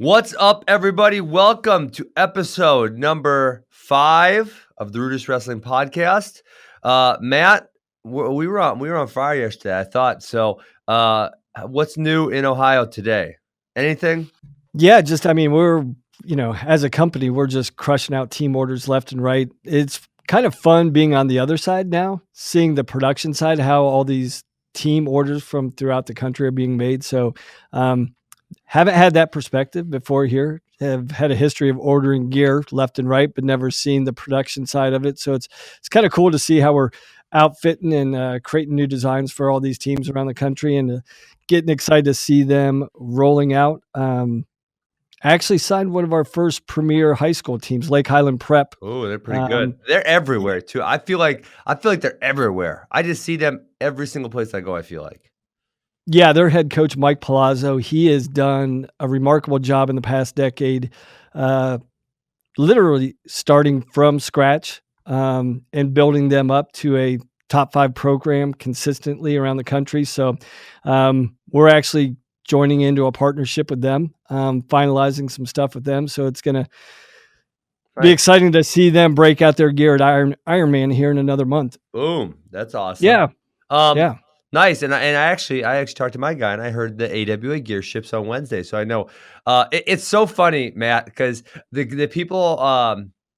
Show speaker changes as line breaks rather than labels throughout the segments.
What's up, everybody? Welcome to episode number 5 of the RUDIS Wrestling Podcast. Matt, we were on fire yesterday, I thought. So, what's new in Ohio today? Anything?
Yeah, we're, as a company, we're just crushing out team orders left and right. It's kind of fun being on the other side now, seeing the production side, how all these team orders from throughout the country are being made. So, haven't had that perspective before here. Have had a history of ordering gear left and right, but never seen the production side of it. So it's kind of cool to see how we're outfitting and creating new designs for all these teams around the country, and getting excited to see them rolling out. I actually signed one of our first premier high school teams, Lake Highland Prep.
Oh, they're pretty good. They're everywhere too. I feel like they're everywhere. I just see them every single place I go, I feel like.
Yeah, their head coach, Mike Palazzo, he has done a remarkable job in the past decade, literally starting from scratch and building them up to a top 5 program consistently around the country. So we're actually joining into a partnership with them, finalizing some stuff with them. So it's going to be exciting to see them break out their gear at Ironman here in another month.
Boom. That's awesome.
Yeah.
Yeah. Nice. And I actually talked to my guy, and I heard the AWA gear ships on Wednesday. So I know it's so funny, Matt, because the people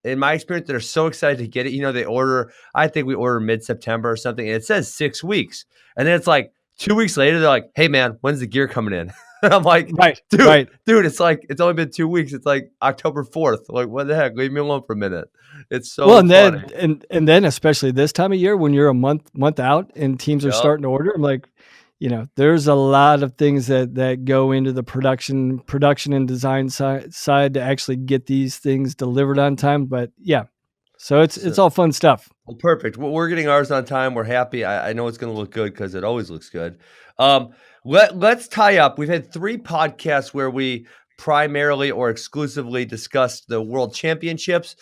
in my experience that are so excited to get it, they order, I think we order mid-September or something, and it says 6 weeks. And then it's like 2 weeks later, they're like, hey, man, when's the gear coming in? And I'm like, dude, it's like, it's only been 2 weeks. It's like October 4th. Like, what the heck? Leave me alone for a minute. It's so funny.
And then especially this time of year when you're a month out and teams are starting to order, I'm like, there's a lot of things that go into the production and design side to actually get these things delivered on time. But yeah, so it's all fun stuff.
Well, perfect. Well, we're getting ours on time. We're happy. I know it's going to look good because it always looks good. Let's tie up. We've had 3 podcasts where we primarily or exclusively discussed the World Championships.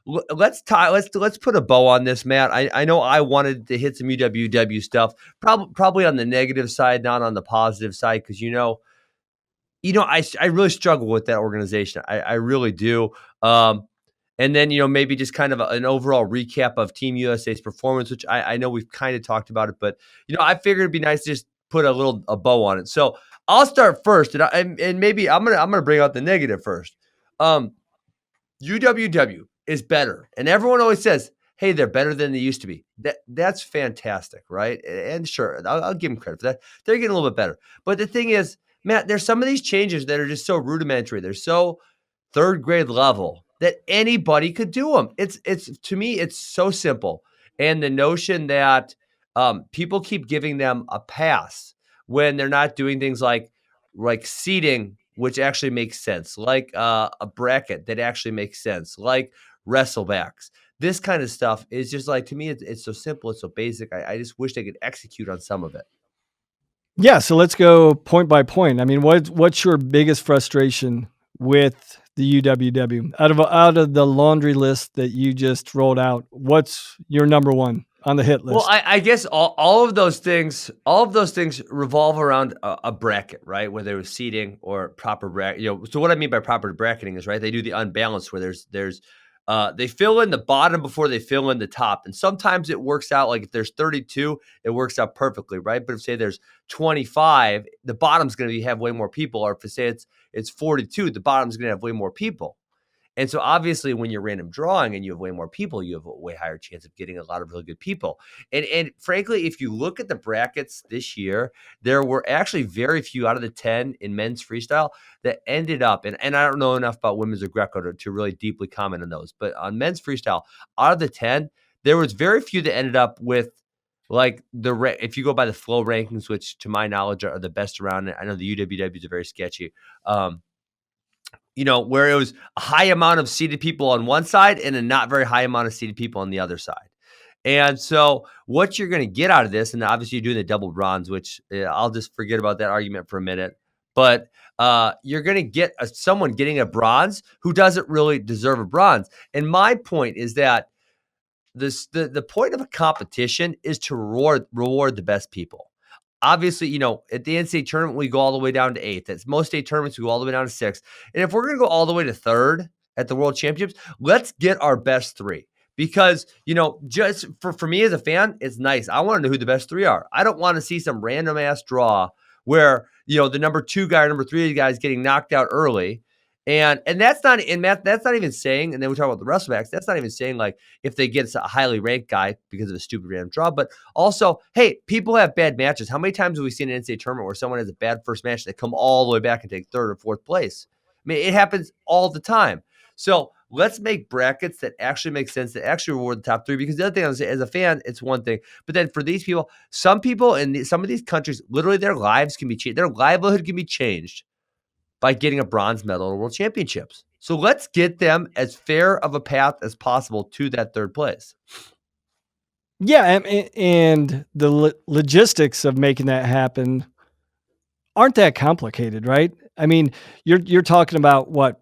Let's put a bow on this, Matt. I know I wanted to hit some UWW stuff, probably on the negative side, not on the positive side, because I really struggle with that organization. I really do. And then, maybe just kind of an overall recap of Team USA's performance, which I know we've kind of talked about it, but, I figured it'd be nice to just put a bow on it. So I'll start first, and maybe I'm gonna bring out the negative first. UWW is better, and everyone always says, hey, they're better than they used to be. That's fantastic, right? And sure, I'll give them credit for that. They're getting a little bit better. But the thing is, Matt, there's some of these changes that are just so rudimentary. They're so third grade level that anybody could do them. It's to me, it's so simple. And the notion that people keep giving them a pass when they're not doing things like seating, which actually makes sense, like a bracket that actually makes sense, like wrestlebacks. This kind of stuff is just like, to me, it's so simple, it's so basic. I just wish they could execute on some of it.
Yeah, so let's go point by point. I mean, what's your biggest frustration with the UWW out of the laundry list that you just rolled out? What's your number one on the hit list?
Well, I guess all of those things revolve around a bracket, right? Whether it was seating or proper bracket. So what I mean by proper bracketing is, right, they do the unbalanced where there's they fill in the bottom before they fill in the top. And sometimes it works out, like if there's 32, it works out perfectly, right? But if say there's 25, the bottom's going to have way more people. Or if say it's 42, the bottom's going to have way more people. And so obviously when you're random drawing and you have way more people, you have a way higher chance of getting a lot of really good people. And frankly, if you look at the brackets this year, there were actually very few out of the 10 in men's freestyle that ended up, and I don't know enough about women's or Greco to really deeply comment on those, but on men's freestyle, out of the 10, there was very few that ended up with like if you go by the flow rankings, which to my knowledge are the best around it. I know the UWWs are very sketchy. Where it was a high amount of seated people on one side and a not very high amount of seated people on the other side. And so what you're going to get out of this, and obviously you're doing the double bronze, which I'll just forget about that argument for a minute, but you're going to get someone getting a bronze who doesn't really deserve a bronze. And my point is that the point of a competition is to reward the best people. obviously, at the NCAA tournament, we go all the way down to 8th. At most state tournaments, we go all the way down to 6th. And if we're going to go all the way to 3rd at the World Championships, let's get our best 3. Because, just for me as a fan, it's nice. I want to know who the best 3 are. I don't want to see some random ass draw where, the number 2 guy or number 3 guy is getting knocked out early. And that's not, and Matt, that's not even saying, and then we talk about the wrestlebacks, that's not even saying like if they get a highly ranked guy because of a stupid random draw, but also, hey, people have bad matches. How many times have we seen an NCAA tournament where someone has a bad first match, they come all the way back and take 3rd or 4th place? I mean, it happens all the time. So let's make brackets that actually make sense, that actually reward the top 3, because the other thing I was saying, as a fan, it's one thing, but then for these people, some people in some of these countries, literally their lives can be changed. Their livelihood can be changed by getting a bronze medal at World Championships. So let's get them as fair of a path as possible to that 3rd place.
Yeah, and the logistics of making that happen aren't that complicated, right? I mean, you're talking about what,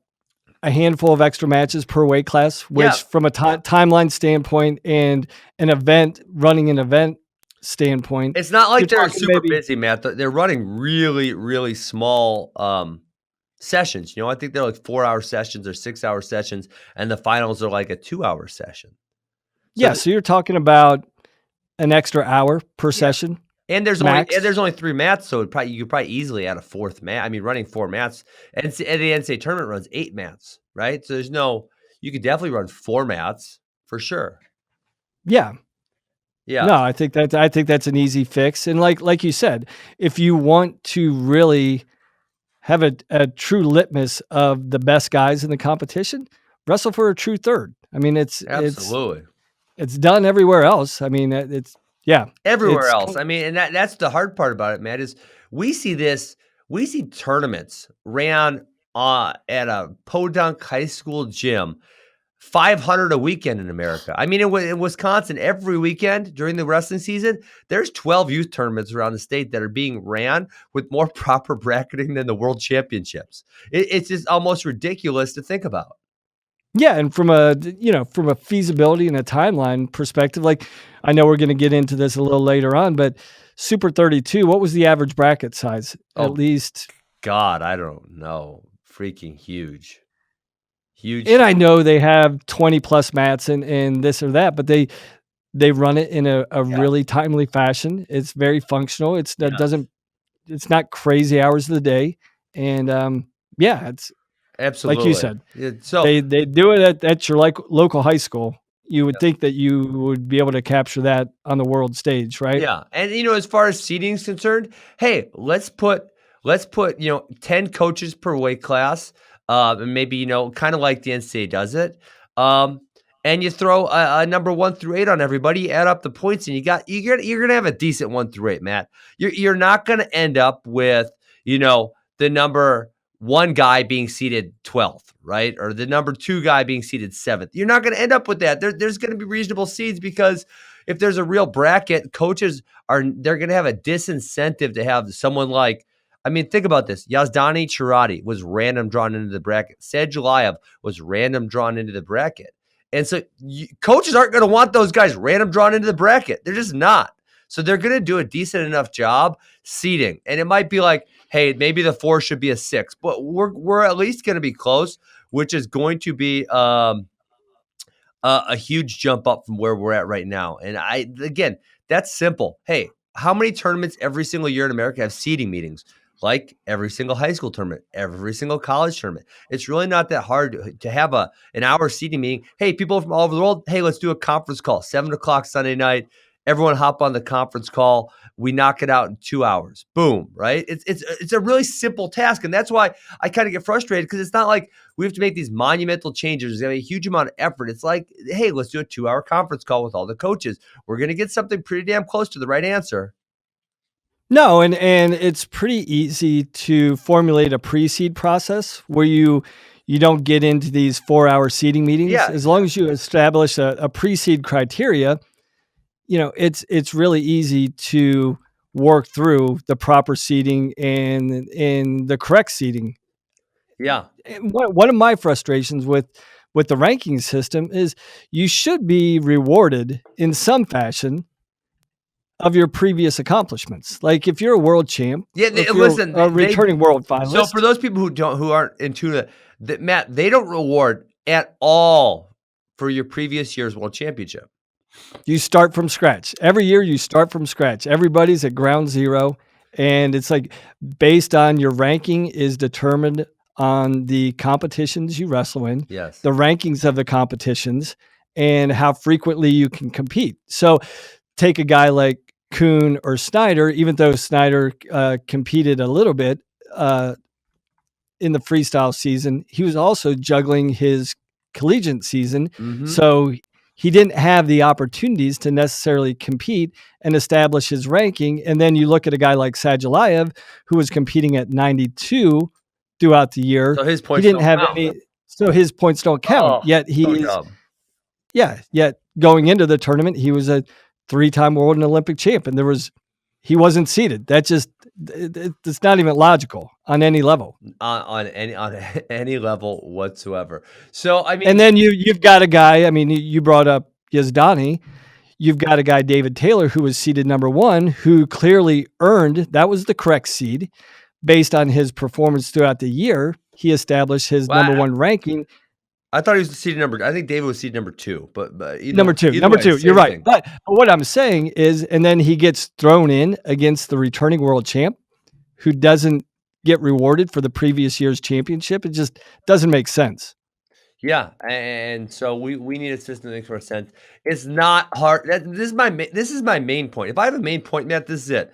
a handful of extra matches per weight class, which from a timeline standpoint and running an event standpoint,
it's not like they're super busy, Matt. They're running really, really small sessions. I think they're like 4-hour sessions or 6-hour sessions, and the finals are like a 2-hour session.
So you're talking about an extra hour per session.
And there's only 3 mats, so you could probably easily add a 4th mat. I mean, running 4 mats, and the NCAA tournament runs 8 mats, right? So you could definitely run 4 mats for sure.
Yeah. No, I think that's an easy fix. And like you said, if you want to really have a true litmus of the best guys in the competition, wrestle for a true 3rd. I mean,
absolutely
it's done everywhere else. I mean,
everywhere else. I mean, and that's the hard part about it, Matt, is we see tournaments ran at a podunk high school gym, 500 a weekend in America. I mean, in Wisconsin, every weekend during the wrestling season, there's 12 youth tournaments around the state that are being ran with more proper bracketing than the World Championships. It's just almost ridiculous to think about.
Yeah, and from a feasibility and a timeline perspective, like I know we're going to get into this a little later on, but Super 32, what was the average bracket size? At least,
God, I don't know. Freaking huge.
And I know they have 20 plus mats and this or that, but they run it in a really timely fashion. It's very functional. It's not crazy hours of the day, and it's.
Absolutely.
Like you said, so they do it at your local high school. You would think that you would be able to capture that on the world stage, right?
Yeah. And, as far as seating is concerned, hey, let's put 10 coaches per weight class, and maybe, kind of like the NCAA does it. And you throw a number 1 through 8 on everybody, you add up the points, and you're going to have a decent 1 through 8, Matt. You're not going to end up with, the number 1 guy being seated 12th, right? Or the number 2 guy being seated 7th. You're not going to end up with that. There's going to be reasonable seeds, because if there's a real bracket, coaches they're going to have a disincentive to have someone like, I mean, think about this. Yazdani Chirati was random drawn into the bracket. Said Julayev was random drawn into the bracket. And so coaches aren't going to want those guys random drawn into the bracket. They're just not. So they're going to do a decent enough job seeding. And it might be like, hey, maybe the 4 should be a 6, but we're at least going to be close, which is going to be a huge jump up from where we're at right now. And again, that's simple. Hey, how many tournaments every single year in America have seeding meetings? Like every single high school tournament, every single college tournament. It's really not that hard to have an hour seating meeting. Hey, people from all over the world, hey, let's do a conference call, 7:00 Sunday night. Everyone hop on the conference call. We knock it out in 2 hours. Boom, right? It's a really simple task. And that's why I kind of get frustrated, because it's not like we have to make these monumental changes. There's going to be a huge amount of effort. It's like, hey, let's do a 2-hour conference call with all the coaches. We're going to get something pretty damn close to the right answer.
No, and it's pretty easy to formulate a pre-seed process where you don't get into these 4-hour seeding meetings.
Yeah.
As long as you establish a pre-seed criteria, it's really easy to work through the proper seating and the correct seating.
Yeah.
And one of my frustrations with the ranking system is you should be rewarded in some fashion of your previous accomplishments. Like if you're a world champ,
listen,
a returning world finalist.
So for those people who aren't in tune, that Matt, they don't reward at all for your previous year's world championship.
You start from scratch. Every year you start from scratch. Everybody's at ground zero. And it's like based on your ranking is determined on the competitions you wrestle in,
yes,
the rankings of the competitions, and how frequently you can compete. So take a guy like Kuhn or Snyder, even though Snyder competed a little bit in the freestyle season, he was also juggling his collegiate season.
Mm-hmm.
So he didn't have the opportunities to necessarily compete and establish his ranking. And then you look at a guy like Sajalayev, who was competing at 92 throughout the year.
So his points
he didn't have
count.
any. So his points don't count. Yet Yet going into the tournament, he was a 3-time world and Olympic champ, and he wasn't seeded. That just it's not even logical on any level.
On any level whatsoever. So I mean,
and then you've got a guy. I mean, you brought up Yazdani. You've got a guy, David Taylor, who was seeded number 1, who clearly earned that was the correct seed based on his performance throughout the year. He established his number 1 ranking.
I thought he was seeded number. I think David was seeded number 2, but
number two. You're right. But what I'm saying is, and then he gets thrown in against the returning world champ, who doesn't get rewarded for the previous year's championship. It just doesn't make sense.
Yeah, and so we need a system that makes more sense. It's not hard. This is my main point. If I have a main point, Matt, this is it.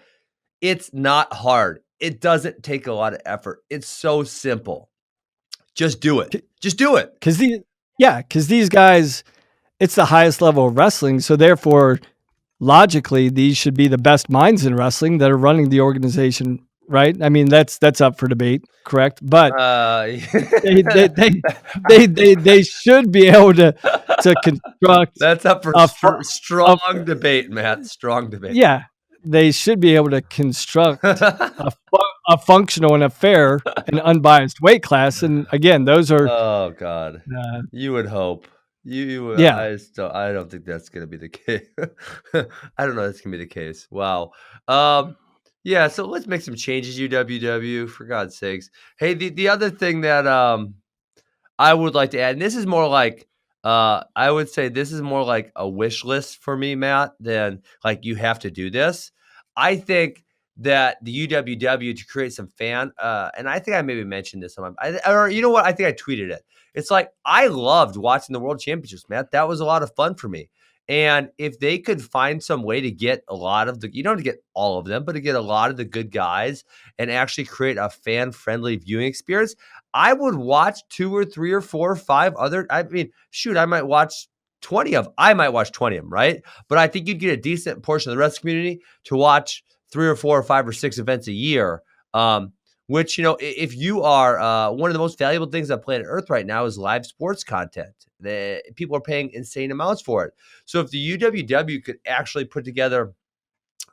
It's not hard. It doesn't take a lot of effort. It's so simple. Just do it. Just do it.
Because these guys, it's the highest level of wrestling. So therefore, logically, these should be the best minds in wrestling that are running the organization, right? I mean, that's up for debate, correct? But they should be able to construct.
That's up for strong debate, Matt. Strong debate.
Yeah, they should be able to construct a functional and a fair and unbiased weight class. And again, those are.
Oh God, you would hope. You
yeah.
I don't think that's going to be the case. I don't know that's going to be the case. Wow. Yeah. So let's make some changes. UWW, for God's sakes. Hey, the other thing that I would like to add, and this is more like I would say this is more like a wish list for me, Matt, than like you have to do this. I think that the UWW to create some fan, and I think I maybe mentioned this on or you know what? I think I tweeted it. It's like I loved watching the World Championships, Matt. That was a lot of fun for me. And if they could find some way to get a lot of you don't have to get all of them, but to get a lot of the good guys and actually create a fan-friendly viewing experience, I would watch 2 or 3 or 4 or 5 other. I mean, shoot, I might watch 20 of them, right? But I think you'd get a decent portion of the wrestling community to watch 3 or 4 or 5 or 6 events a year. Which, if you are one of the most valuable things on planet Earth right now is live sports content. People are paying insane amounts for it. So if the UWW could actually put together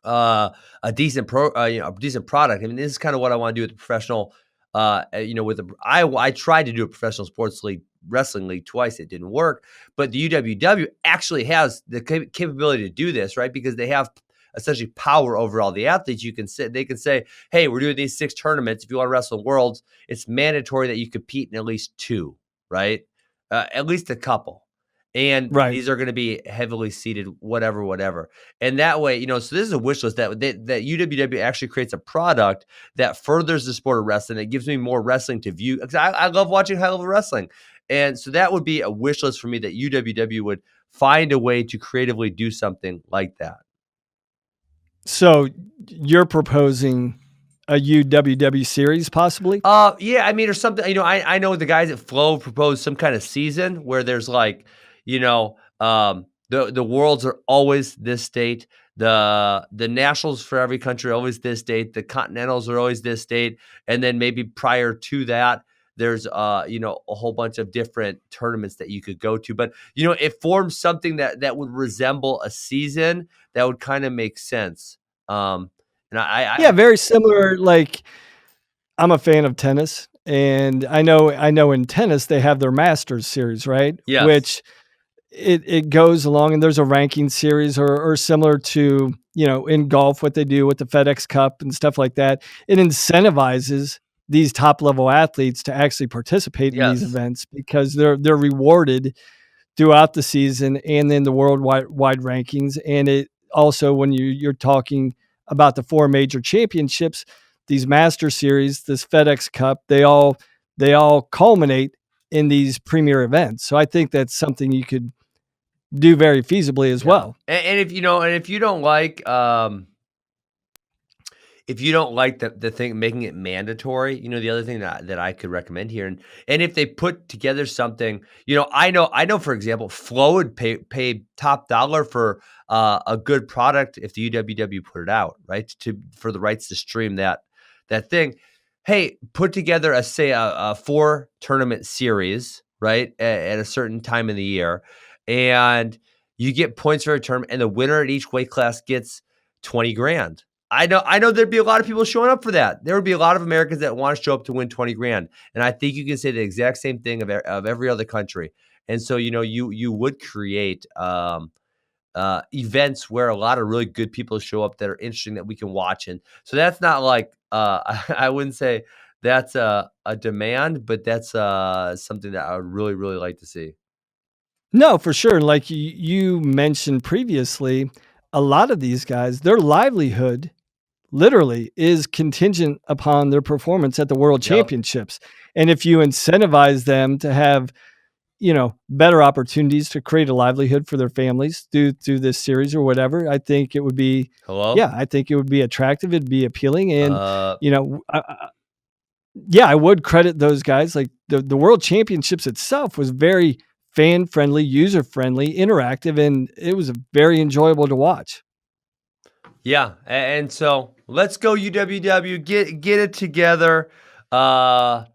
a decent decent product, I mean, this is kind of what I want to do with the professional. I tried to do a professional sports league, wrestling league twice. It didn't work, but the UWW actually has the capability to do this, right? Because they have essentially power over all the athletes. They can say, hey, we're doing these 6 tournaments. If you want to wrestle in Worlds, it's mandatory that you compete in at least 2, right? At least a couple. And these are going to be heavily seeded, whatever. And that way, so this is a wish list that UWW actually creates a product that furthers the sport of wrestling. It gives me more wrestling to view. Because I love watching high level wrestling. And so that would be a wish list for me, that UWW would find a way to creatively do something like that.
So you're proposing a UWW series possibly?
Yeah, I mean, or something, I know the guys at Flow proposed some kind of season where there's like, the Worlds are always this date. The Nationals for every country are always this date. The Continentals are always this date. And then maybe prior to that, there's, a whole bunch of different tournaments that you could go to. But, it forms something that would resemble a season that would kind of make sense. And
very similar. Like, I'm a fan of tennis, and I know in tennis they have their Masters series, right?
Yeah.
Which it goes along and there's a ranking series or similar to, in golf, what they do with the FedEx Cup and stuff like that. It incentivizes these top level athletes to actually participate in these
Yes.
events because they're rewarded throughout the season and then the worldwide rankings. And it also, when you're talking about the 4 major championships, these Master Series, this FedEx Cup, they all culminate in these premier events. So I think that's something you could do very feasibly as well.
And if you don't like the thing making it mandatory, the other thing that I could recommend here, and if they put together something, I know for example, Flow would pay top dollar for a good product if the UWW put it out, right? For the rights to stream that thing. Hey, put together a 4 tournament series, right, at a certain time in the year, and you get points for a tournament, and the winner at each weight class gets 20 grand. I know there'd be a lot of people showing up for that. There would be a lot of Americans that want to show up to win 20 grand. And I think you can say the exact same thing of every other country. And so, you would create events where a lot of really good people show up that are interesting that we can watch. And so that's not like, I wouldn't say that's a demand, but that's something that I would really, really like to see.
No, for sure. Like you mentioned previously, a lot of these guys, their livelihood literally is contingent upon their performance at the World
Yep.
Championships. And if you incentivize them to have, better opportunities to create a livelihood for their families through this series or whatever, I think it would be,
Hello?
I think it would be attractive. It'd be appealing. And,
Uh,
I would credit those guys. Like the World Championships itself was very fan friendly, user friendly, interactive, and it was very enjoyable to watch.
Yeah, and so let's go UWW, get it together. I'm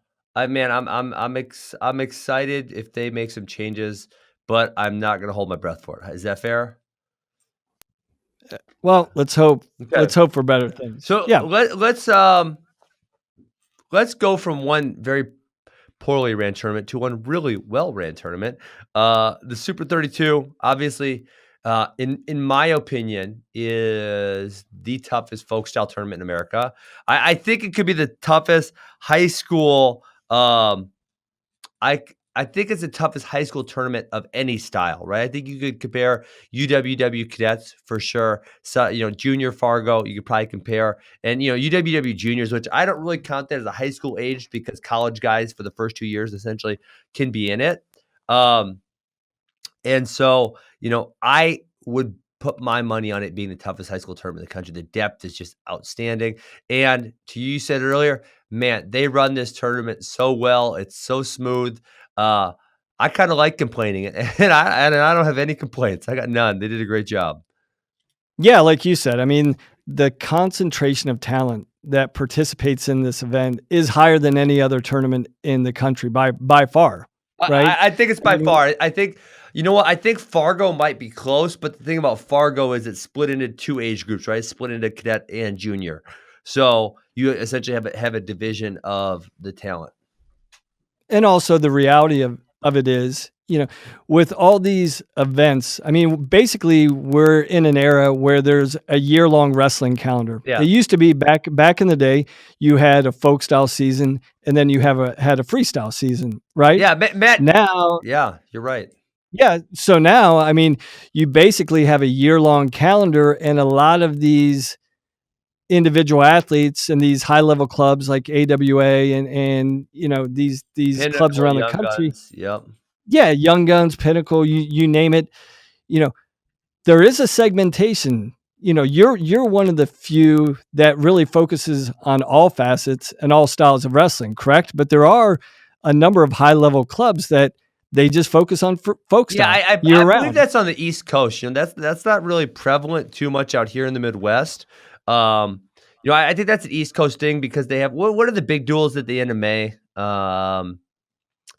excited if they make some changes, but I'm not gonna hold my breath for it. Is that fair?
Well, let's hope.
Okay.
Let's hope for better things.
So
Yeah.
let's go from one very poorly ran tournament to one really well ran tournament. The Super 32, obviously, in my opinion, is the toughest folk style tournament in America. I think it could be the toughest high school. I think it's the toughest high school tournament of any style, right? I think you could compare UWW cadets for sure. So, junior Fargo, you could probably compare, and UWW juniors, which I don't really count that as a high school age because college guys for the first 2 years essentially can be in it. And so, I would put my money on it being the toughest high school tournament in the country. The depth is just outstanding. And you said earlier, man, they run this tournament so well. It's so smooth. I kind of like complaining, and I don't have any complaints. I got none. They did a great job.
Yeah, like you said, I mean, the concentration of talent that participates in this event is higher than any other tournament in the country by far, right?
I think it's by far. I think, you know what? I think Fargo might be close, but the thing about Fargo is it's split into 2 age groups, right? It's split into cadet and junior. So you essentially have a division of the talent.
And also the reality of it is, with all these events, I mean, basically we're in an era where there's a year-long wrestling calendar.
Yeah.
It used to be back in the day, you had a folk style season and then you had a freestyle season, right?
Yeah, Matt.
Now,
yeah, you're right.
Yeah. So now, I mean, you basically have a year-long calendar, and a lot of these individual athletes and these high-level clubs like AWA and these
Pinnacle,
clubs around the
Young
country.
Guns, yep.
Yeah, Young Guns, Pinnacle, you name it. There is a segmentation. You're one of the few that really focuses on all facets and all styles of wrestling, correct? But there are a number of high-level clubs that they just focus on folk style.
Yeah, I believe that's on the East Coast. That's not really prevalent too much out here in the Midwest. I think that's an East Coast thing because they have what are the big duels at the end of May?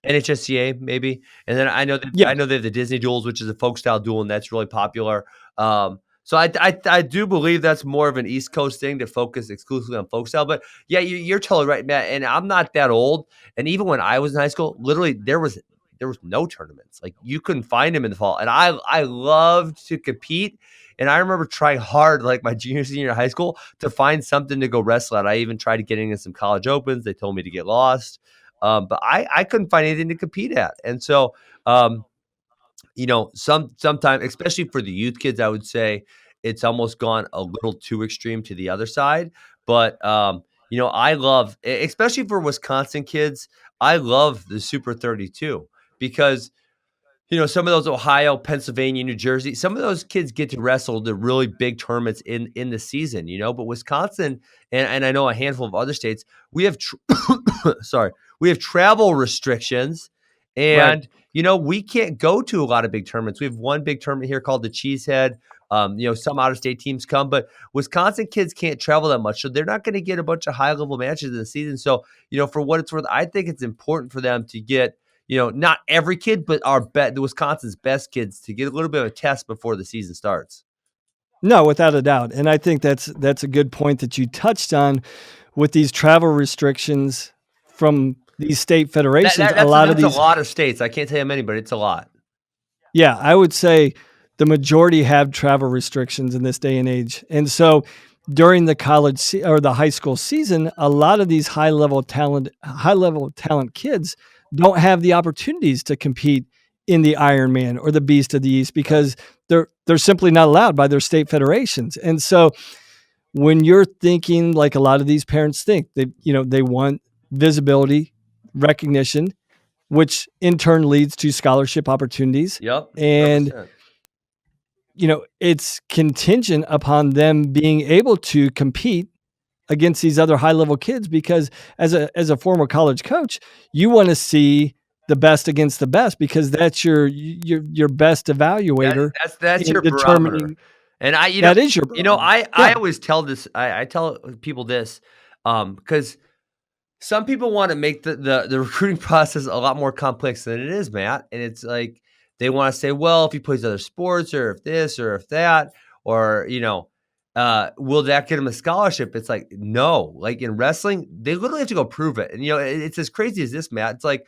NHSCA maybe, and then I know they have the Disney duels, which is a folk style duel, and that's really popular. So I do believe that's more of an East Coast thing to focus exclusively on folk style. But yeah, you're totally right, Matt. And I'm not that old. And even when I was in high school, literally there was there was no tournaments. Like you couldn't find them in the fall. And I loved to compete. And I remember trying hard, like my junior, senior in high school, to find something to go wrestle at. I even tried to get into some college opens. They told me to get lost. But I couldn't find anything to compete at. And so, sometimes, especially for the youth kids, I would say it's almost gone a little too extreme to the other side. But, I love, especially for Wisconsin kids, I love the Super 32 because some of those Ohio, Pennsylvania, New Jersey, some of those kids get to wrestle the really big tournaments in the season, but Wisconsin and I know a handful of other states, we have we have travel restrictions
Right.
and we can't go to a lot of big tournaments. We have one big tournament here called the Cheesehead. Some out of state teams come, but Wisconsin kids can't travel that much. So they're not going to get a bunch of high level matches in the season. So, for what it's worth, I think it's important for them to get not every kid, but the Wisconsin's best kids to get a little bit of a test before the season starts.
No, without a doubt. And I think that's a good point that you touched on with these travel restrictions from these state federations.
That's a lot of states. I can't tell you how many, but it's a lot.
Yeah, I would say the majority have travel restrictions in this day and age. And so during the college or the high school season, a lot of these high level talent kids don't have the opportunities to compete in the Ironman or the Beast of the East because they're simply not allowed by their state federations. And so when you're thinking like a lot of these parents think, they want visibility, recognition, which in turn leads to scholarship opportunities.
Yep. 100%.
And it's contingent upon them being able to compete against these other high level kids because as a former college coach, you want to see the best against the best because that's your best evaluator.
That's your barometer. And that
is your barometer.
I always tell this, I tell people this, because some people want to make the recruiting process a lot more complex than it is, Matt. And it's like, they want to say, well, if he plays other sports or if this or if that, or, will that get him a scholarship? It's like, no, like in wrestling, they literally have to go prove it. And, it's as crazy as this, Matt. It's like,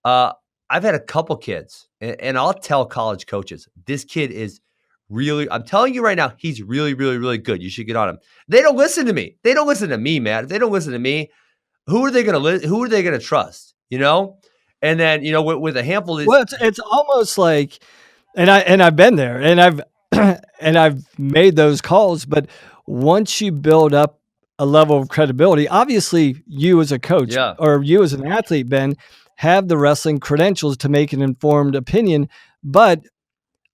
I've had a couple kids and I'll tell college coaches, this kid is really, I'm telling you right now, he's really, really, really good. You should get on him. They don't listen to me. They don't listen to me, Matt. If they don't listen to me, who are they going to trust, And then, with a handful of these.
Well, it's almost like, and I've been there and I've made those calls, but once you build up a level of credibility, obviously you as a coach or you as an athlete, Ben, have the wrestling credentials to make an informed opinion. But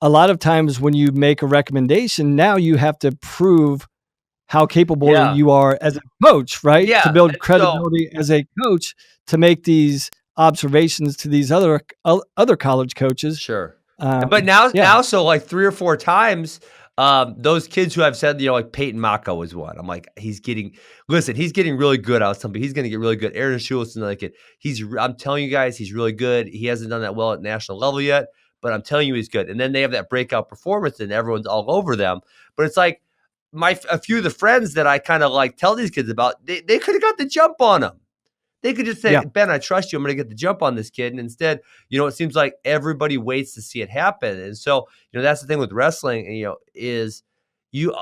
a lot of times when you make a recommendation, now you have to prove how capable you are as a coach, right?
Yeah.
To build credibility as a coach to make these observations to these other college coaches.
Sure. But now, so like 3 or 4 times, those kids who I've said, like Peyton Mako was one. I'm like, he's getting really good. I was telling you, he's going to get really good. Aaron Schulis, like it. I'm telling you guys, he's really good. He hasn't done that well at national level yet, but I'm telling you, he's good. And then they have that breakout performance and everyone's all over them. But it's like a few of the friends that I kind of like tell these kids about, they could have got the jump on them. They could just say, Ben, I trust you. I'm going to get the jump on this kid. And instead, it seems like everybody waits to see it happen. And so, that's the thing with wrestling, is you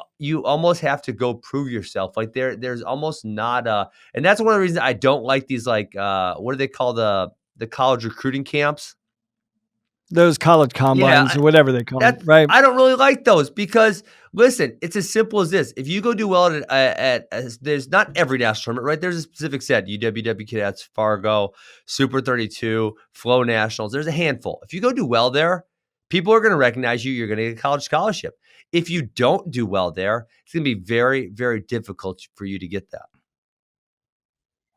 almost have to go prove yourself. Like there's almost not and that's one of the reasons I don't like these, like, what do they call the college recruiting camps?
Those college combines or whatever they call them, right?
I don't really like those because, listen, it's as simple as this. If you go do well at there's not every national tournament, right? There's a specific set, UWW Cadets, Fargo, Super 32, Flow Nationals. There's a handful. If you go do well there, people are going to recognize you. You're going to get a college scholarship. If you don't do well there, it's going to be very, very difficult for you to get that.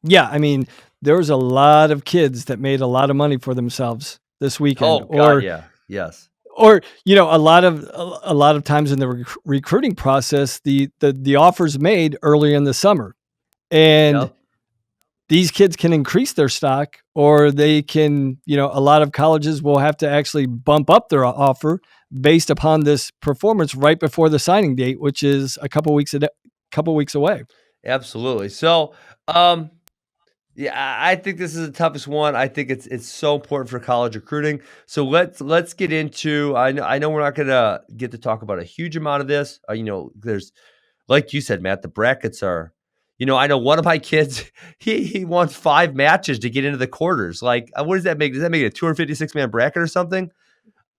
Yeah, I mean, there was a lot of kids that made a lot of money for themselves this weekend.
Oh God, yeah. Yes.
Or, a lot of times in the recruiting process, the offers made early in the summer, and these kids can increase their stock, or they can, a lot of colleges will have to actually bump up their offer based upon this performance right before the signing date, which is a couple weeks away.
Absolutely. So, Yeah, I think this is the toughest one. I think it's so important for college recruiting. So let's get into. I know we're not gonna get to talk about a huge amount of this. There's like you said, Matt. The brackets are. I know one of my kids. He wants 5 matches to get into the quarters. Like, what does that make? Does that make it a 256-man bracket or something?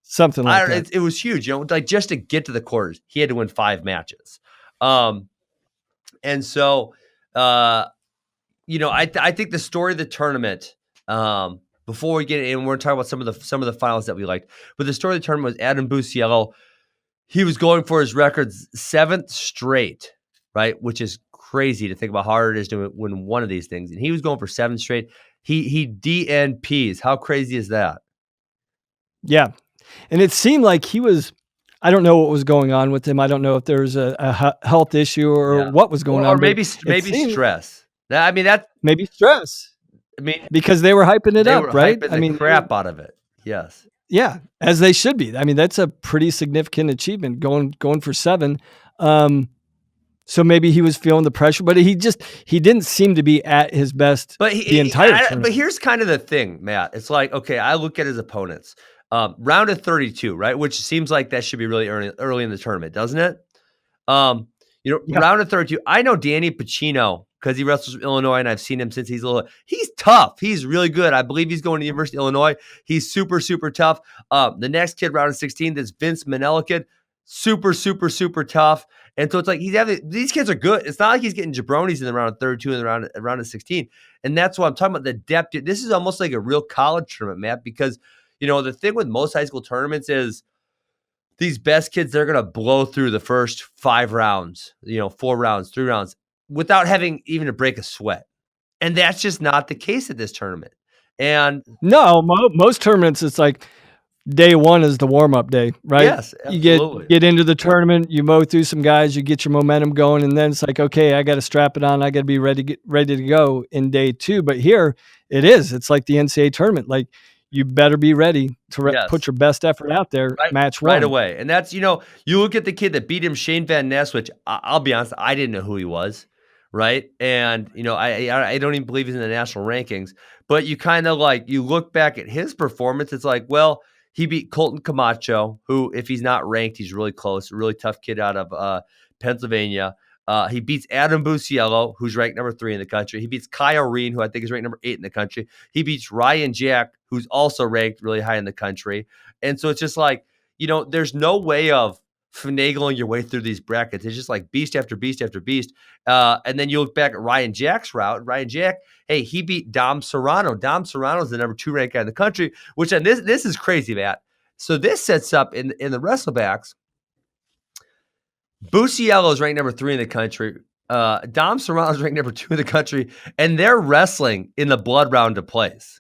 Something
I
like
don't.
that.
It was huge. Like just to get to the quarters, he had to win 5 matches. And so. I think the story of the tournament, before we get in, we're talking about some of the finals that we liked. But the story of the tournament was Adam Busiello. He was going for his record's 7th straight, right? Which is crazy to think about how hard it is to win one of these things. And he was going for 7 straight. He DNPs. How crazy is that?
Yeah. And it seemed like he was, I don't know what was going on with him. I don't know if there was a health issue or what was going on.
Or maybe stress. I mean,
maybe stress.
I mean,
because they were hyping it up, right?
Hyping the crap out of it. Yes.
Yeah, as they should be. I mean, that's a pretty significant achievement going for 7. So maybe he was feeling the pressure, but he didn't seem to be at his best the entire tournament.
But here's kind of the thing, Matt. It's like, okay, I look at his opponents. Round of 32, right? Which seems like that should be really early in the tournament, doesn't it? Round of 32. I know Danny Pacino because he wrestles from Illinois, and I've seen him since he's little. He's tough. He's really good. I believe he's going to the University of Illinois. He's super, super tough. The next kid, round of 16, this Vince Manella kid, super, super, super tough. And so it's like these kids are good. It's not like he's getting jabronis in the round of 32 and the round of 16. And that's why I'm talking about the depth. This is almost like a real college tournament, Matt, because the thing with most high school tournaments is these best kids, they're going to blow through the first 5 rounds, 4 rounds, 3 rounds without having even to break a sweat. And that's just not the case at this tournament. And
no, most tournaments, it's like day 1 is the warm-up day, right?
Yes, absolutely.
You get into the tournament, you mow through some guys, you get your momentum going, and then it's like, okay, I got to strap it on. I got to be ready to go in day 2. But here it's like the NCAA tournament. Like, you better be ready to put your best effort out there, match 1.
Right away. And that's, you look at the kid that beat him, Shane Van Ness, which I'll be honest, I didn't know who he was, right? And, I don't even believe he's in the national rankings. But you kind of you look back at his performance, it's like, well, he beat Colton Camacho, who, if he's not ranked, he's really close, a really tough kid out of Pennsylvania. He beats Adam Busiello, who's ranked number 3 in the country. He beats Kyle Reen, who I think is ranked number 8 in the country. He beats Ryan Jack, who's also ranked really high in the country. And so it's just like, there's no way of finagling your way through these brackets. It's just like beast after beast after beast. And then you look back at Ryan Jack's route. Ryan Jack, hey, he beat Dom Serrano. Dom Serrano is the number 2 ranked guy in the country, which this is crazy, Matt. So this sets up in the wrestlebacks. Busiello is ranked number 3 in the country. Dom Serrano is ranked number 2 in the country, and they're wrestling in the blood round to place.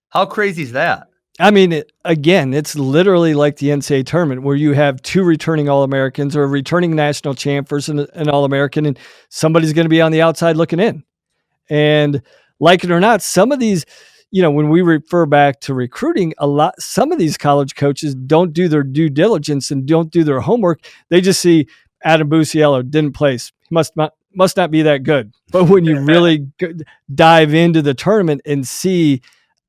How crazy is that?
I mean, again, it's literally like the NCAA tournament where you have 2 returning All-Americans or a returning national champ versus an All-American, and somebody's going to be on the outside looking in. And like it or not, some of these, when we refer back to recruiting, some of these college coaches don't do their due diligence and don't do their homework. They just see Adam Busiello didn't place. He must not be that good. But when you really dive into the tournament and see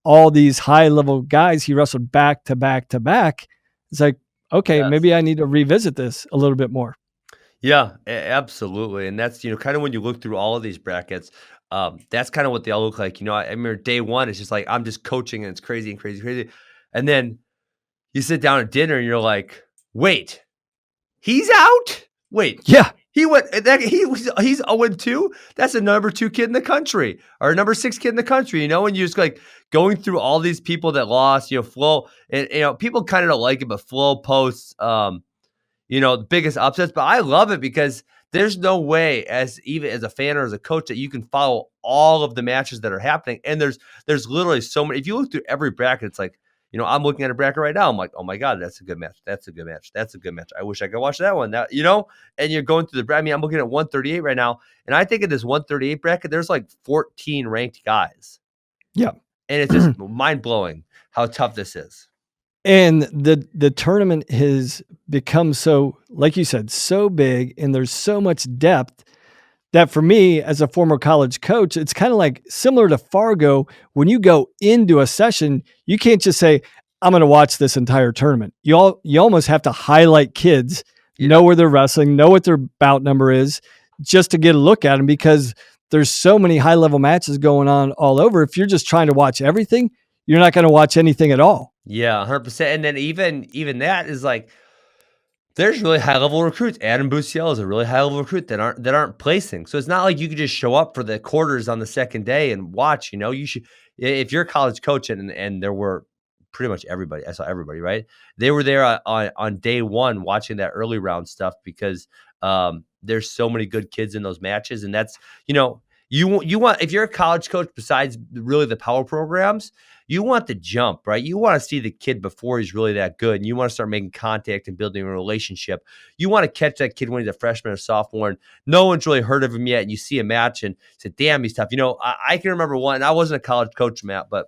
all these high-level guys he wrestled back to back to back, it's like, okay, maybe I need to revisit this a little bit more.
Yeah, absolutely. And that's, kind of when you look through all of these brackets, that's kind of what they all look like. I remember day 1, it's just like, I'm just coaching and it's crazy and crazy, crazy. And then you sit down at dinner and you're like, wait, he's out? Wait.
Yeah.
He's 0-2. That's a number 2 kid in the country or a number 6 kid in the country, and you're just like going through all these people that lost, Flo, and people kind of don't like it, but Flo posts, the biggest upsets, but I love it because there's no way even as a fan or as a coach that you can follow all of the matches that are happening. And there's literally so many. If you look through every bracket, it's like, I'm looking at a bracket right now. I'm like, oh my God, that's a good match. That's a good match. That's a good match. I wish I could watch that one. And you're going through the bracket. I'm looking at 138 right now. And I think in this 138 bracket, there's like 14 ranked guys.
Yeah.
And it's just mind blowing how tough this is.
And the tournament has become so, like you said, so big, and there's so much depth that for me as a former college coach, it's kind of like similar to Fargo. When you go into a session, you can't just say, I'm going to watch this entire tournament. You almost have to highlight kids, know where they're wrestling, know what their bout number is, just to get a look at them, because there's so many high level matches going on all over. If you're just trying to watch everything, you're not going to watch anything at all.
Yeah, 100%. And then even that is like, there's really high level recruits. Adam Busiello is a really high level recruit that aren't placing. So it's not like you could just show up for the quarters on the second day and watch. You should, if you're a college coach, and there were pretty much everybody. I saw everybody, right? They were there on day one watching that early round stuff, because there's so many good kids in those matches, and that's you want, if you're a college coach, besides really the power programs, you want the jump, right? You want to see the kid before he's really that good, and you want to start making contact and building a relationship. You want to catch that kid when he's a freshman or sophomore, and no one's really heard of him yet, and you see a match and say, damn, he's tough. I can remember one, and I wasn't a college coach, Matt, but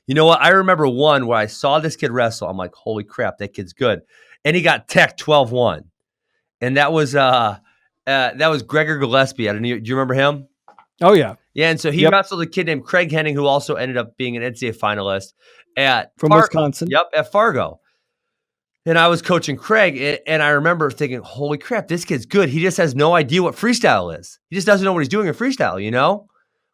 you know what? I remember one where I saw this kid wrestle. I'm like, holy crap, that kid's good. And he got tech 12-1. And that was Gregor Gillespie. Do you remember him?
Oh, yeah.
Yeah, and so he wrestled a kid named Craig Henning, who also ended up being an NCAA finalist
from Wisconsin.
Yep, at Fargo. And I was coaching Craig, and I remember thinking, holy crap, this kid's good. He just has no idea what freestyle is. He just doesn't know what he's doing in freestyle,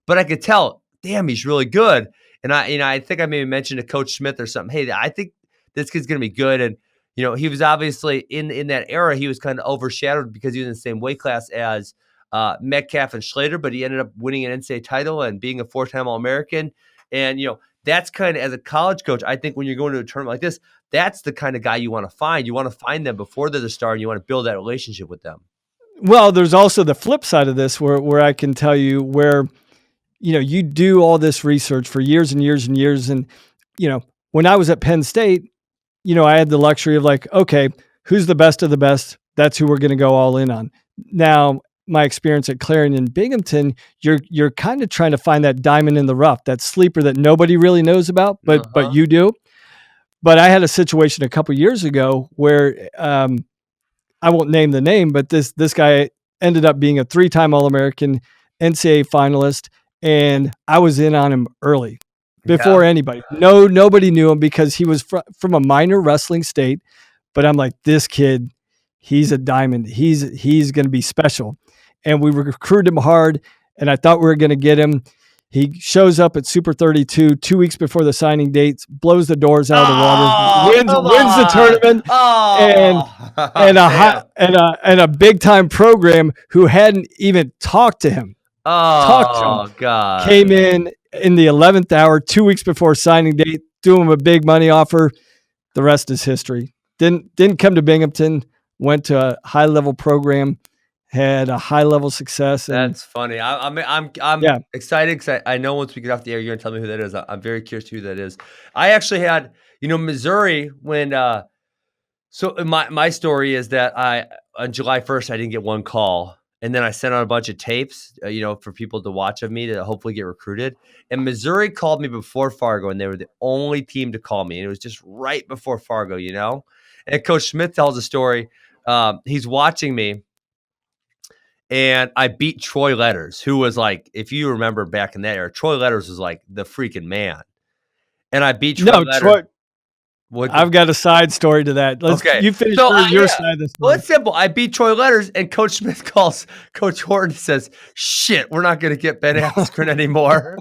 But I could tell, damn, he's really good. And I think I maybe mentioned to Coach Smith or something, hey, I think this kid's going to be good. And, he was obviously in that era, he was kind of overshadowed because he was in the same weight class as Metcalf and Schlater, but he ended up winning an NCAA title and being a 4-time All-American. And, that's kind of, as a college coach, I think when you're going to a tournament like this, that's the kind of guy you want to find. You want to find them before they're the star, and you want to build that relationship with them.
Well, there's also the flip side of this where I can tell you where, you do all this research for years and years and years. And, when I was at Penn State, I had the luxury of like, okay, who's the best of the best? That's who we're going to go all in on. Now, my experience at Clarion and Binghamton, you're kind of trying to find that diamond in the rough, that sleeper that nobody really knows about, but you do. But I had a situation a couple years ago where I won't name the name, but this guy ended up being a 3-time All-American, NCAA finalist, and I was in on him early before anybody. Nobody knew him because he was from a minor wrestling state, but I'm like, this kid, he's a diamond. He's going to be special. And we recruited him hard, and I thought we were going to get him. He shows up at Super 32 2 weeks before the signing dates, blows the doors out of the water, wins the tournament, and a big time program who hadn't even talked to him.
God!
Came in the 11th hour, 2 weeks before signing date, threw him a big money offer. The rest is history. Didn't come to Binghamton, went to a high level program, had a high level success.
That's funny. I'm excited because I know once we get off the air, you're gonna tell me who that is. I'm very curious who that is. I actually had, Missouri when. So my story is that on July 1st I didn't get one call, and then I sent out a bunch of tapes, for people to watch of me to hopefully get recruited. And Missouri called me before Fargo, and they were the only team to call me, and it was just right before Fargo, And Coach Smith tells a story. He's watching me. And I beat Troy Letters, who was like, if you remember back in that era, Troy Letters was like the freaking man. And I beat Troy Letters.
I've got a side story to that. You finish your side of the story.
Well, it's simple. I beat Troy Letters, and Coach Smith calls Coach Horton and says, shit, we're not going to get Ben Askren anymore.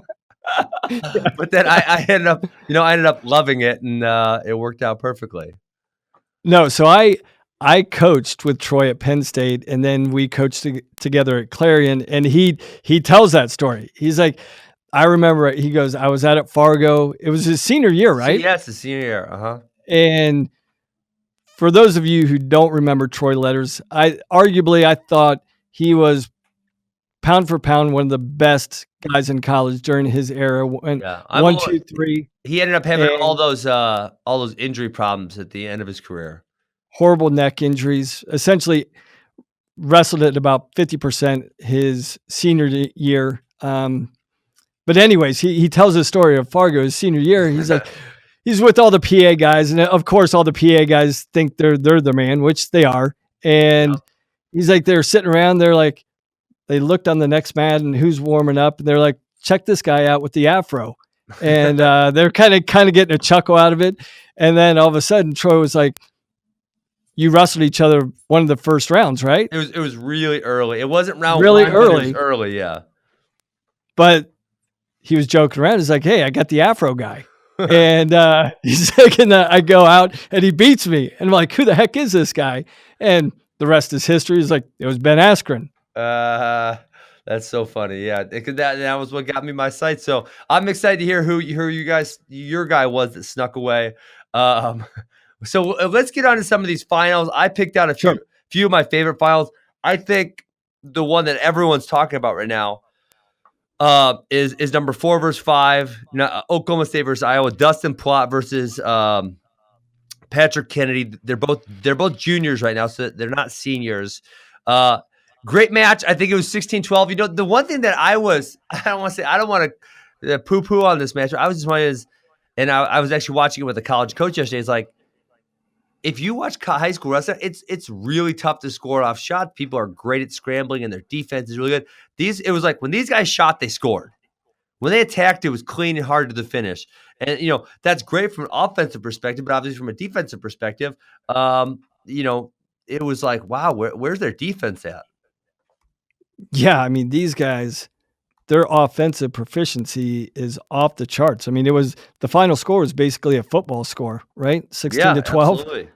But then I ended up loving it, and it worked out perfectly.
No, so I coached with Troy at Penn State, and then we coached together at Clarion, and he tells that story. He's like, I remember, he goes, I was at Fargo. It was his senior year, right?
Yes, his senior year.
And for those of you who don't remember Troy Letters, I thought he was pound for pound one of the best guys in college during his era. 1, 2, 3.
He ended up having all those injury problems at the end of his career.
Horrible neck injuries, essentially wrestled at about 50% his senior year. But anyways, he tells his story of Fargo, his senior year. He's like, he's with all the PA guys. And of course, all the PA guys think they're the man, which they are. And he's like, they're sitting around. They're like, they looked on the next mat and who's warming up, and they're like, check this guy out with the afro. And they're kind of getting a chuckle out of it. And then all of a sudden, Troy was like, you wrestled each other one of the first rounds, right?
It was really early. It wasn't round
really
one,
early.
But it was early, yeah.
But he was joking around. He's like, hey, I got the afro guy. And he's like, I go out and he beats me. And I'm like, who the heck is this guy? And the rest is history. He's like, it was Ben Askren.
That's so funny. Yeah. That was what got me my sight. So I'm excited to hear who your guy was that snuck away. So let's get on to some of these finals. I picked out a few of my favorite finals. I think the one that everyone's talking about right now is number 4 versus 5. Oklahoma State versus Iowa. Dustin Plott versus Patrick Kennedy. They're both juniors right now, so they're not seniors. Great match. I think it was 16-12. You know, the one thing that I don't want to poo-poo on this match. I was just wondering and I was actually watching it with a college coach yesterday. It's like, if you watch high school wrestling, it's really tough to score off shots. People are great at scrambling, and their defense is really good. It was like when these guys shot, they scored. When they attacked, it was clean and hard to the finish. And that's great from an offensive perspective, but obviously from a defensive perspective, it was like, wow, where's their defense at?
Yeah, I mean, these guys, their offensive proficiency is off the charts. I mean, the final score was basically a football score, right? 16-12.
Absolutely.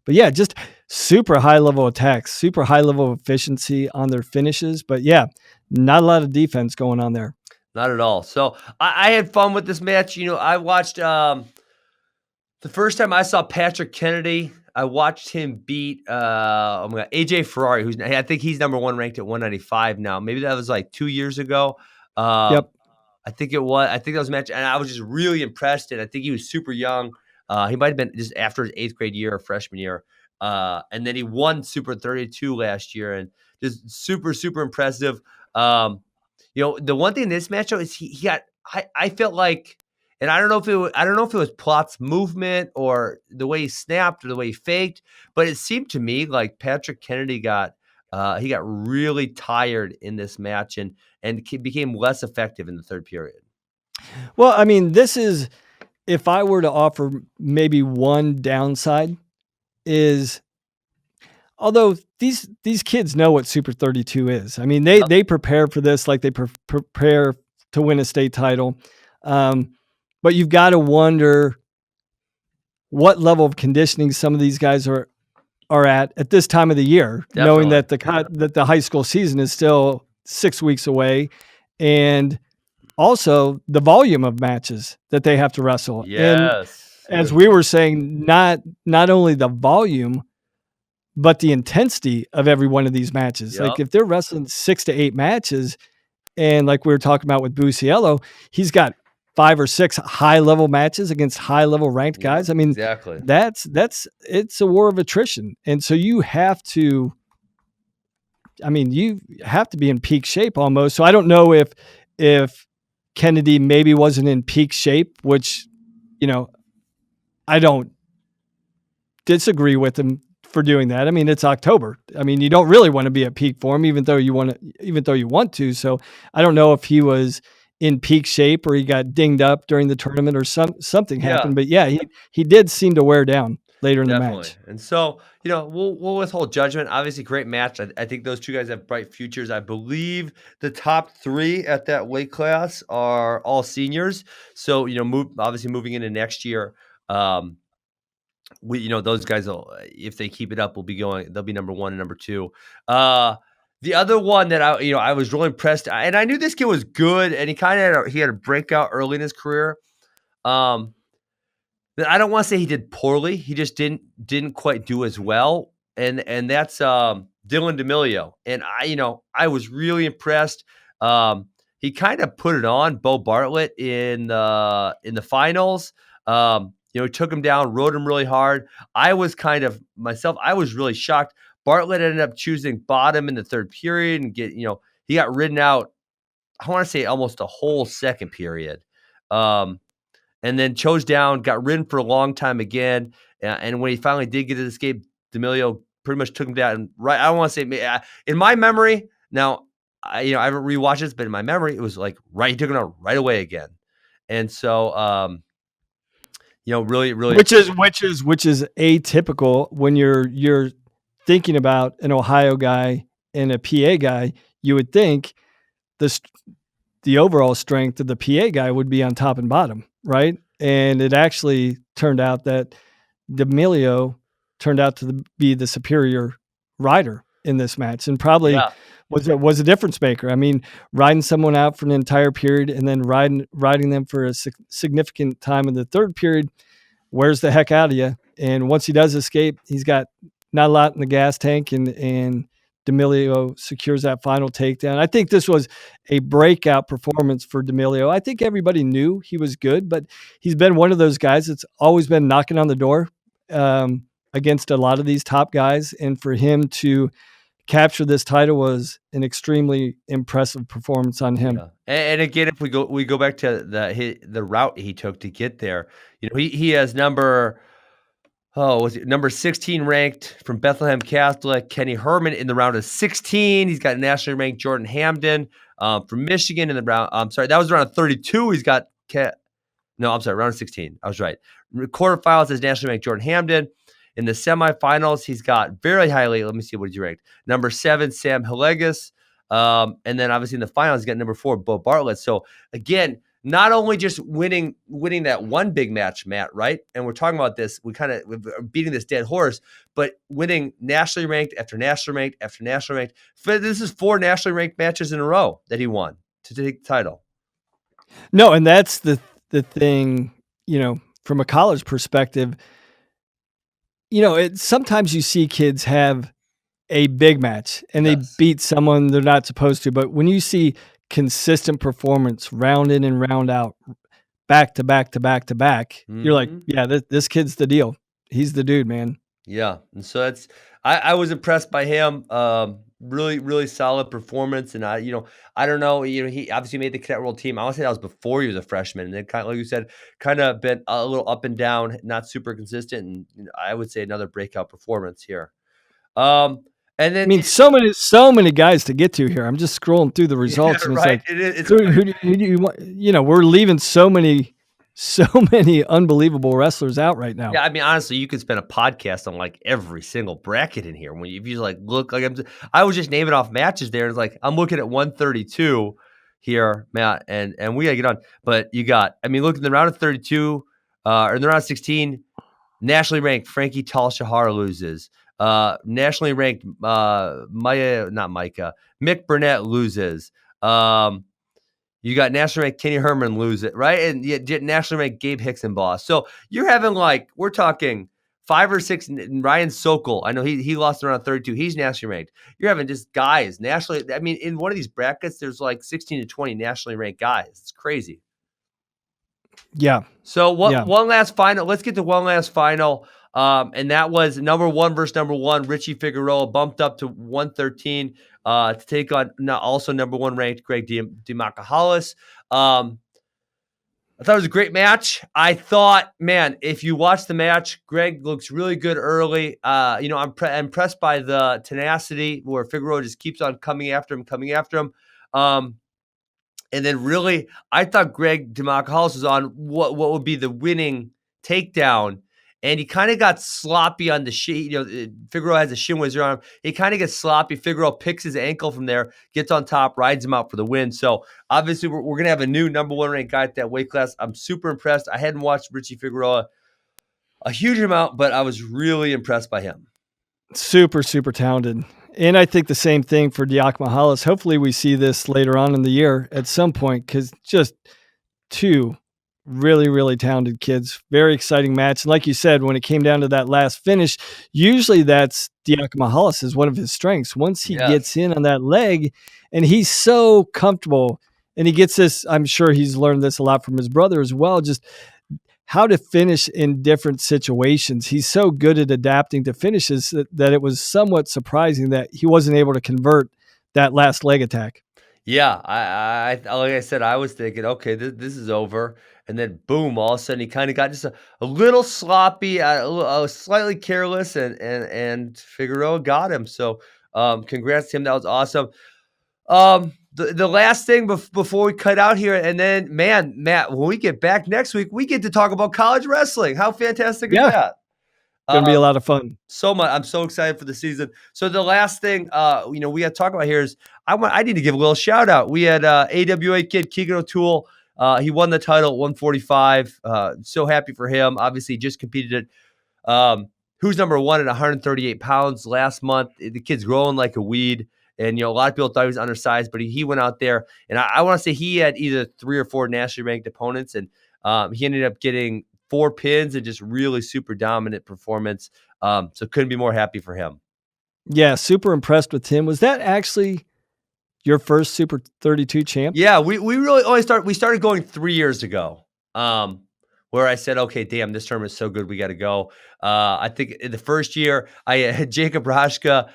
But yeah, just super high level attacks, super high level of efficiency on their finishes. But yeah, not a lot of defense going on there.
Not at all. So I had fun with this match. I watched the first time I saw Patrick Kennedy, I watched him beat AJ Ferrari, I think he's number 1 ranked at 195 now. Maybe that was like 2 years ago.
Yep.
I think that was a match, and I was just really impressed. And I think he was super young. He might have been just after his 8th grade year or freshman year. And then he won Super 32 last year, and just super, super impressive. The one thing in this match is he got. I felt like. And I don't know if it was Plott's movement or the way he snapped or the way he faked, but it seemed to me like Patrick Kennedy got really tired in this match and became less effective in the third period.
Well, I mean, this is, if I were to offer maybe one downside, is although these kids know what Super 32 is. I mean, they prepare for this like they prepare to win a state title. But you've got to wonder what level of conditioning some of these guys are at this time of the year,
Definitely.
Knowing that the high school season is still 6 weeks away, and also the volume of matches that they have to wrestle.
Yes.
And as we were saying, not only the volume, but the intensity of every one of these matches.
Yep.
Like if they're wrestling 6 to 8 matches, and like we were talking about with Busiello, he's got 5 or 6 high-level matches against high-level ranked guys. I mean,
exactly.
It's a war of attrition. And so you have to be in peak shape almost. So I don't know if Kennedy maybe wasn't in peak shape, which, I don't disagree with him for doing that. I mean, it's October. I mean, you don't really want to be at peak form, even though you want to. So I don't know if he was in peak shape or he got dinged up during the tournament or something happened. But yeah, he did seem to wear down later in the match.
And so, we'll withhold judgment. Obviously, great match. I think those two guys have bright futures. I believe the top 3 at that weight class are all seniors. So, obviously moving into next year, those guys will, if they keep it up, they'll be number 1 and number 2. The other one that I was really impressed, and I knew this kid was good, and he had a breakout early in his career. I don't want to say he did poorly. He just didn't quite do as well, and that's Dylan D'Amelio. And I was really impressed. He kind of put it on Bo Bartlett in the finals. He took him down, rode him really hard. I was really shocked. Bartlett ended up choosing bottom in the third period and he got ridden out, I want to say almost a whole second period. And then chose down, got ridden for a long time again. And when he finally did get to escape, D'Amelio pretty much took him down. Right. I don't want to say, in my memory, now I haven't rewatched this, but in my memory, it was like he took him out right away again. And so, really, really,
which is atypical when you're thinking about an Ohio guy and a PA guy. You would think the overall strength of the PA guy would be on top and bottom, right? And it actually turned out that D'Amelio turned out to be the superior rider in this match, and probably was a difference maker. I mean, riding someone out for an entire period and then riding them for a significant time in the third period wears the heck out of you. And once he does escape, he's got not a lot in the gas tank, and D'Amelio secures that final takedown. I think this was a breakout performance for D'Amelio. I think everybody knew he was good, but he's been one of those guys that's always been knocking on the door against a lot of these top guys. And for him to capture this title was an extremely impressive performance on him.
Yeah. And again, if we go back to the route he took to get there, he has number 16 ranked from Bethlehem Catholic, Kenny Herman in the round of 16. He's got nationally ranked Jordan Hamden from Michigan in the round. I'm sorry, that was round of 32. He's got round of 16. I was right. Quarterfinals is nationally ranked Jordan Hamden. In the semifinals, he's got very highly. Let me see what he's ranked. Number 7, Sam Hillegas. And then obviously in the finals, he's got number 4, Bo Bartlett. So again, not only just winning that one big match, Matt, right? And we're talking about this, we're beating this dead horse, but winning nationally ranked after nationally ranked after nationally ranked. This is 4 nationally ranked matches in a row that he won to take the title.
No, and that's the thing, from a college perspective. Sometimes you see kids have a big match and they beat someone they're not supposed to. But when you see consistent performance, round in and round out, back to back to back to back, you're like, yeah, this kid's the deal. He's the dude, man.
Yeah. And so I was impressed by him. Really, really solid performance. And I don't know, he obviously made the Cadet World team. I want to say that was before he was a freshman. And then like you said, kind of been a little up and down, not super consistent. And I would say another breakout performance here. And then
so many guys to get to here. I'm just scrolling through the results, and it's
right.
like, who do you want? We're leaving so many unbelievable wrestlers out right now.
Yeah, I mean, honestly, you could spend a podcast on like every single bracket in here. If you like look, like I was just naming off matches there. It's like I'm looking at 132 here, Matt, and we gotta get on. But you got, look in the round of 32, or in the round of 16, nationally ranked Frankie Tal-Shahar loses. Nationally ranked Mick Burnett loses. You got nationally ranked Kenny Herman lose it, right? And yet nationally ranked Gabe Hickson-Boss. So you're having we're talking 5 or 6. Ryan Sokol, I know he lost around 32. He's nationally ranked. You're having just guys nationally. In one of these brackets, there's like 16 to 20 nationally ranked guys. It's crazy.
Yeah.
So one last final. Let's get to one last final. And that was number 1 versus number 1. Richie Figueroa bumped up to 113 to take on also number 1 ranked Greg Diakomihalis. I thought it was a great match. I thought, man, if you watch the match, Greg looks really good early. I'm impressed by the tenacity where Figueroa just keeps on coming after him. And then really, I thought Greg Diakomihalis was on what would be the winning takedown. And he kind of got sloppy on the shin. Figueroa has a shin whizzer on him. He kind of gets sloppy. Figueroa picks his ankle from there, gets on top, rides him out for the win. So obviously, we're going to have a new number 1 ranked guy at that weight class. I'm super impressed. I hadn't watched Richie Figueroa a huge amount, but I was really impressed by him.
Super, super talented. And I think the same thing for Diakomihalis. Hopefully we see this later on in the year at some point, because just 2 really, really talented kids. Very exciting match. And like you said, when it came down to that last finish, usually that's Diakomihalis is one of his strengths. Once he gets in on that leg, and he's so comfortable, and he gets this, I'm sure he's learned this a lot from his brother as well, just how to finish in different situations. He's so good at adapting to finishes that it was somewhat surprising that he wasn't able to convert that last leg attack.
Yeah, I like I said, I was thinking, okay, this is over. And then boom, all of a sudden he kind of got just a little sloppy, slightly careless, and Figueroa got him. So congrats to him. That was awesome. The last thing before we cut out here, and then, man, Matt, when we get back next week, we get to talk about college wrestling. How fantastic is
Yeah,
that?
gonna be a lot of fun.
So much. I'm so excited for the season. So the last thing, we got to talk about here is I need to give a little shout out. We had AWA kid Keegan O'Toole. He won the title at 145. So happy for him. Obviously, just competed at who's number one at 138 pounds last month. The kid's growing like a weed. And, a lot of people thought he was undersized, but he went out there. And I want to say he had either 3 or 4 nationally ranked opponents. And he ended up getting 4 pins and just really super dominant performance. So couldn't be more happy for him.
Yeah, super impressed with him. Was that actually your first Super 32 champ?
Yeah, we really only started going 3 years ago. Where I said, okay, damn, this tournament is so good, we got to go. I think in the first year, I had Jacob Rashka.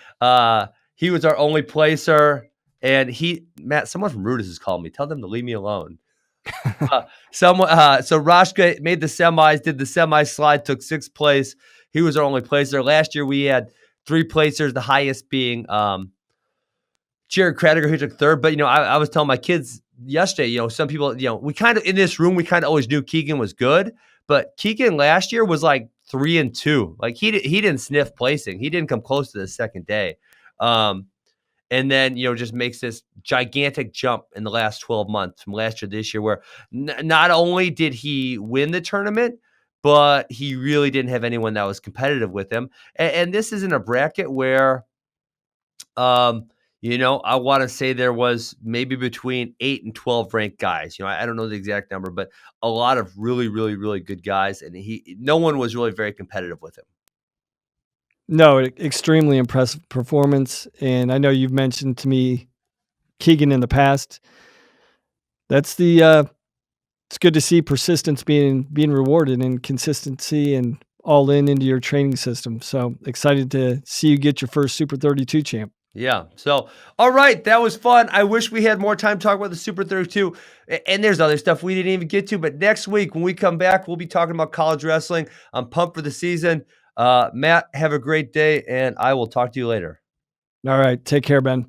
He was our only placer, and Matt, someone from RUDIS has called me. Tell them to leave me alone. So Rashka made the semis, did the semi slide, took 6th place. He was our only placer. Last year we had 3 placers, the highest being Jared Kradiger, who took 3rd. But I was telling my kids yesterday, some people, we kind of in this room, we kind of always knew Keegan was good, but Keegan last year was like 3-2. Like he didn't sniff placing. He didn't come close to the second day. And then, just makes this gigantic jump in the last 12 months from last year to this year, where not only did he win the tournament, but he really didn't have anyone that was competitive with him. And this is in a bracket where, I want to say there was maybe between 8 and 12 ranked guys. I don't know the exact number, but a lot of really, really, really good guys. And no one was really very competitive with him.
No, extremely impressive performance. And I know you've mentioned to me Keegan in the past. It's good to see persistence being rewarded and consistency and all into your training system. So excited to see you get your first Super 32 champ.
Yeah. So, all right. That was fun. I wish we had more time to talk about the Super 32. And there's other stuff we didn't even get to. But next week, when we come back, we'll be talking about college wrestling. I'm pumped for the season. Matt, have a great day, and I will talk to you later.
All right. Take care, Ben.